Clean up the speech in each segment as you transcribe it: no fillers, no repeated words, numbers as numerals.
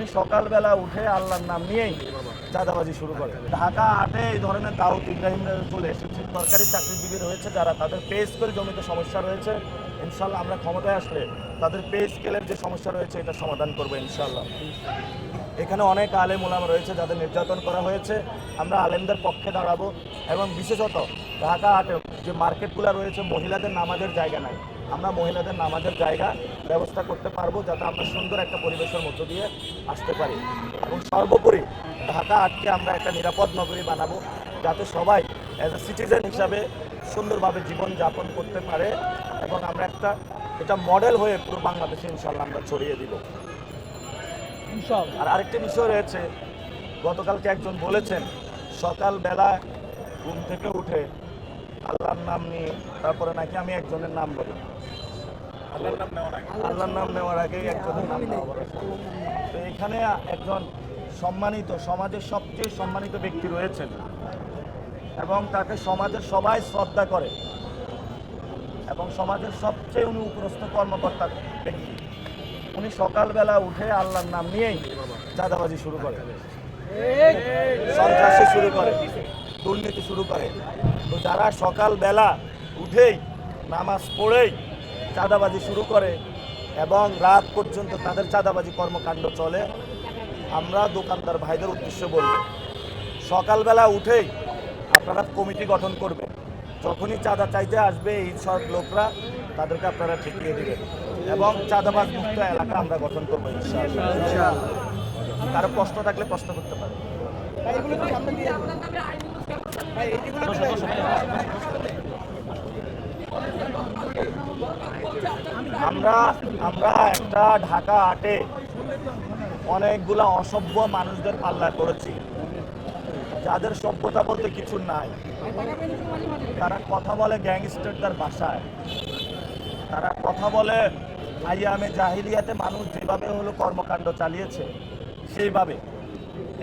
উনি সকালবেলা উঠে আল্লাহর নাম নিয়েই চাঁদাবাজি শুরু করে। ঢাকা আটে এই ধরনের দাউদ ইব্রাহিমরা চলে এসেছে। সরকারি চাকরিজীবী রয়েছে যারা, তাদের পে স্কেল জমিতে সমস্যা রয়েছে। ইনশাল্লাহ আমরা ক্ষমতায় আসলে তাদের পে স্কেলের যে সমস্যা রয়েছে এটা সমাধান করবো ইনশাল্লাহ। এখানে অনেক আলেম ওলামা রয়েছে যাদের নির্যাতন করা হয়েছে, আমরা আলেমদের পক্ষে দাঁড়াবো। এবং বিশেষত ঢাকা আটে যে মার্কেটগুলো রয়েছে, মহিলাদের নামাজের জায়গা নাই, আমরা মহিলাদের নামাজের জায়গা ব্যবস্থা করতে পারবো, যাতে আমরা সুন্দর একটা পরিবেশের মধ্য দিয়ে আসতে পারি। এবং সর্বোপরি ঢাকা আটকে আমরা একটা নিরাপদ নগরী বানাবো, যাতে সবাই অ্যাজ এ সিটিজেন হিসাবে সুন্দরভাবে জীবনযাপন করতে পারে। এবং আমরা এটা মডেল হয়ে পুরো বাংলাদেশে ইনশাল্লাহ আমরা ছড়িয়ে দিব। আর আরেকটি বিষয় রয়েছে, গতকালকে একজন বলেছেন সকালবেলা ঘুম থেকে উঠে আল্লাহর নাম নিয়ে তারপরে নাকি আমি একজনের নাম বলি, আল্লাহর নাম নেওয়ার আগেই একজনের নাম নেওয়া বলে। তো এখানে একজন সম্মানিত, সমাজের সবচেয়ে সম্মানিত ব্যক্তি রয়েছেন এবং তাকে সমাজের সবাই শ্রদ্ধা করে এবং সমাজের সবচেয়ে উনি উপরস্থ কর্মকর্তা ব্যক্তি। উনি সকালবেলা উঠে আল্লাহর নাম নিয়েই চাঁদাবাজি শুরু করে, সন্ত্রাসী শুরু করে, দুর্নীতি শুরু করে। তো যারা সকালবেলা উঠেই নামাজ পড়েই চাঁদাবাজি শুরু করে এবং রাত পর্যন্ত তাদের চাঁদাবাজি কর্মকাণ্ড চলে, আমরা দোকানদার ভাইদের উদ্দেশ্যে বলব, সকালবেলা উঠেই আপনারা কমিটি গঠন করবেন। যখনই চাঁদা চাইতে আসবে এই সব লোকরা, তাদেরকে আপনারা ঠেকিয়ে দেবেন এবং চাঁদাবাজ মুক্ত এলাকা আমরা গঠন করবো ইনশাআল্লাহ। কারো প্রশ্ন থাকলে প্রশ্ন করতে পারে। আমরা একটা ঢাকা আটে অনেকগুলা অসভ্য মানুষদের পাল্লা করেছি, যাদের সভ্যতা বলতে কিছু নাই। তারা কথা বলে গ্যাংস্টারদের ভাষায়, তারা কথা বলে আইয়ামে জাহিলিয়াতে মানুষ যেভাবে হলো কর্মকাণ্ড চালিয়েছে সেইভাবে।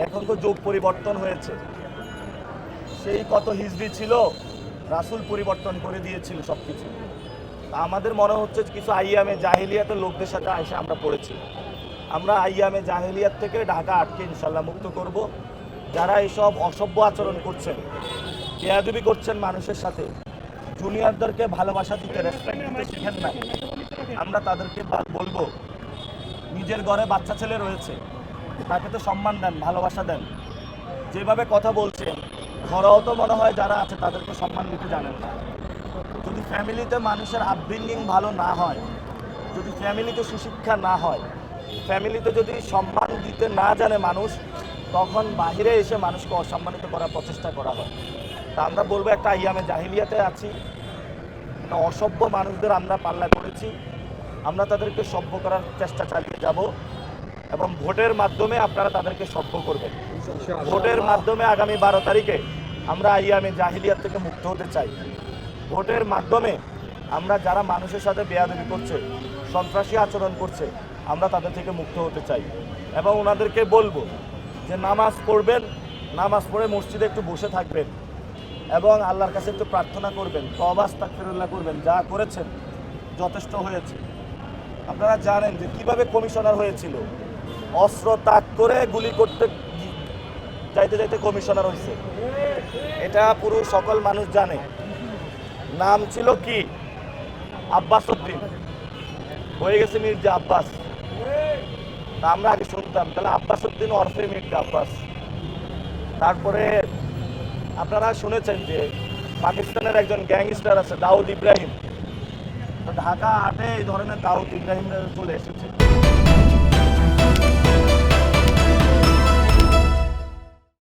এখন তো যুগ পরিবর্তন হয়েছে, সেই কত হিজরি ছিল, রাসূল পরিবর্তন করে দিয়েছিল সবকিছু। আমাদের মনে হচ্ছে কিছু আইয়ামে জাহিলিয়াতের লোকদের সাথে এসে আমরা পড়েছি। আমরা আইয়ামে জাহিলিয়াত থেকে ঢাকা আটকে ইনশাল্লাহ মুক্ত করব। যারা এইসব অসভ্য আচরণ করছেন, বেয়াদবি করছেন মানুষের সাথে, জুনিয়রদেরকে ভালোবাসা দিতে, রেসপেক্ট দিতে শিখেন না, আমরা তাদেরকে বলবো নিজের ঘরে বাচ্চা ছেলে রয়েছে, তাকে তো সম্মান দেন, ভালোবাসা দেন। যেভাবে কথা বলছেন ঘরেও তো মনে হয় যারা আছে তাদেরকে সম্মান দিতে জানেন না। যদি ফ্যামিলিতে মানুষের আপব্রিঙ্গিং ভালো না হয়, যদি ফ্যামিলিতে সুশিক্ষা না হয়, ফ্যামিলিতে যদি সম্মান দিতে না জানে মানুষ, তখন বাহিরে এসে মানুষকে অসম্মানিত করার প্রচেষ্টা করা হয়। তা আমরা বলবো একটা আইয়ামে জাহিলিয়াতে আছি, অসভ্য মানুষদের আমরা পাল্লা করেছি, আমরা তাদেরকে সভ্য করার চেষ্টা চালিয়ে যাব এবং ভোটের মাধ্যমে আপনারা তাদেরকে সভ্য করবেন। ভোটের মাধ্যমে আগামী 12 তারিখে আমরা আইয়ামে জাহিলিয়াত থেকে মুক্ত হতে চাই। ভোটের মাধ্যমে আমরা যারা মানুষের সাথে বেয়াদবি করছে, সন্ত্রাসী আচরণ করছে, আমরা তাদের থেকে মুক্ত হতে চাই এবং ওনাদেরকে বলবো যে নামাজ পড়বেন, নামাজ পড়ে মসজিদে একটু বসে থাকবেন এবং আল্লাহর কাছে একটু প্রার্থনা করবেন, তওবা ইস্তিগফারুল্লাহ করবেন। যা করেছেন যথেষ্ট হয়েছে। আপনারা জানেন যে কিভাবে কমিশনার হয়েছিল, অস্ত্র তাক করে গুলি করতে যাইতে যাইতে কমিশনার হয়েছে, এটা পুরো সকল মানুষ জানে। নাম ছিল কি? আব্বাস উদ্দিন, হয়ে গেছে মির্জা আব্বাস। তা আমরা আগে শুনতাম তাহলে আব্বাস উদ্দিন ওরফে মির্জা আব্বাস। তারপরে আপনারা শুনেছেন যে পাকিস্তানের একজন গ্যাংস্টার আছে দাউদ ইব্রাহিম, ঢাকা আটে এই ধরনের দাউদ ইব্রাহিমরা চলে এসেছে।